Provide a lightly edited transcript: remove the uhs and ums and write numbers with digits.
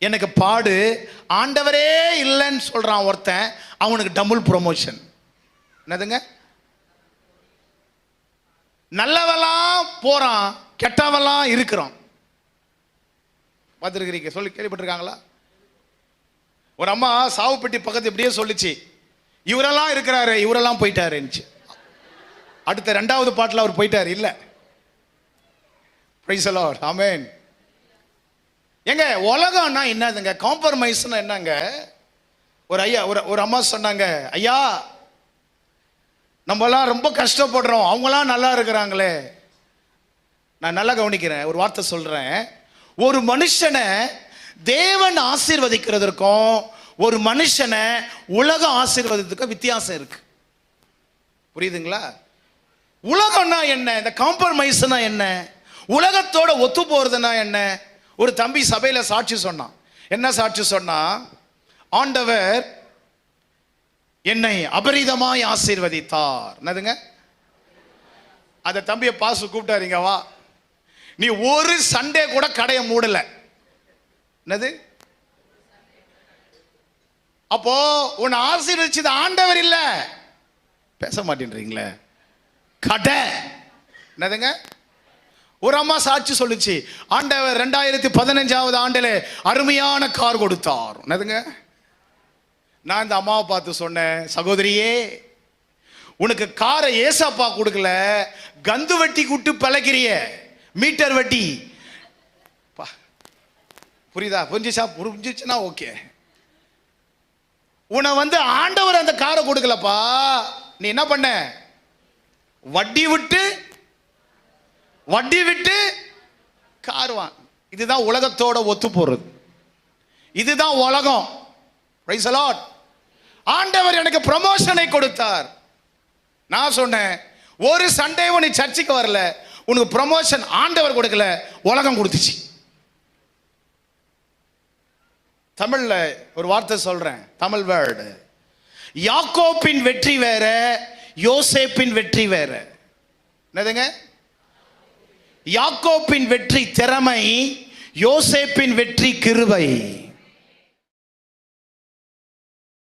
எனக்கு பாடு, ஆண்டவரே இல்லைன்னு சொல்றான் ஒருத்தன், அவனுக்கு டபுள் ப்ரொமோஷன். என்னதுங்க? நல்லவெல்லாம் போறான், கெட்டவெல்லாம் இருக்கிறான். பார்த்துருக்கிறீங்க, சொல்லி கேள்விப்பட்டிருக்காங்களா? ஒரு அம்மா சாவு பெட்டி பக்கத்து இப்படியே சொல்லிச்சு, இவரெல்லாம் இருக்கிறாரு, இவரெல்லாம் போயிட்டாருன்னு. அடுத்த 2வது பாட்டில் அவர் போயிட்டாரு. இல்லை, பிரைஸ் தி லார்ட், ஆமென். எங்க உலகம்னா என்னதுங்க? காம்ப்ரமைஸ்னா என்னங்க? ஒரு ஐயா ஒரு அம்மா சொன்னாங்க, ஐயா நம்மலாம் ரொம்ப கஷ்டப்படுறோம், அவங்களாம் நல்லா இருக்கிறாங்களே. நான் நல்லா கவனிக்கிறேன், ஒரு வார்த்தை சொல்றேன். ஒரு மனுஷனை தேவன் ஆசீர்வதிக்கிறதுக்கும் ஒரு மனுஷனை உலகம் ஆசீர்வதிக்கிறதுக்கும் வித்தியாசம் இருக்கு. புரியுதுங்களா? உலகம்னா என்ன? இந்த காம்ப்ரமைஸ்னா என்ன? உலகத்தோட ஒத்து போறதுன்னா என்ன? ஒரு தம்பி சபையில சாட்சி சொன்னான். என்ன சாட்சி சொன்னா? ஆண்டவர் என்னை அபரிதமாய் ஆசீர்வதித்தார். என்னதுங்க? அந்த தம்பியை பாசு கூப்பிட்டாருங்க, வா, நீ ஒரு சண்டே கூட கடையை மூடல. என்னது? அப்போ உன்னை ஆசீர்வதிச்சது ஆண்டவர் இல்ல. பேச மாட்டேன்றீங்களே, கடை. என்னதுங்க? ஒரு அம்மா சாட்சி சொல்லுச்சு, ஆண்டவர் 2015 ஆண்டிலே அருமையான கார் கொடுத்தார். என்னதுங்க? நான் இந்த அம்மாவை பார்த்து சொன்னேன், சகோதரியே, உனக்கு காரை ஏசப்பா கொடுக்கல, கந்து வட்டி கூட்டு பழகிறிய, மீட்டர் வட்டி. புரியுதா? புரிஞ்சிச்சுன்னா ஓகே. உன்னை ஆண்டவர் அந்த காரை கொடுக்கலப்பா, நீ என்ன பண்ண? வட்டி விட்டு கார் வாங்க. இதுதான் உலகத்தோட ஒத்து போறது. இதுதான் உலகம். Praise the Lord. ஆண்டவர் எனக்கு ப்ரமோஷனை கொடுத்தார். நான் சொன்னேன், ஒரு சண்டேவும் நீ சர்ச்சுக்கு வரல, உனக்கு ப்ரமோஷன் ஆண்டவர் கொடுக்கல, உலகம் கொடுத்துச்சு. தமிழ்ல ஒரு வார்த்தை சொல்றேன், தமிழ் வேர்டு. யாக்கோப்பின் வெற்றி வேற, யோசேப்பின் வெற்றி வேற. என்னதுங்க? யாக்கோப்பின் வெற்றி திறமை, யோசேப்பின் வெற்றி கிருபை.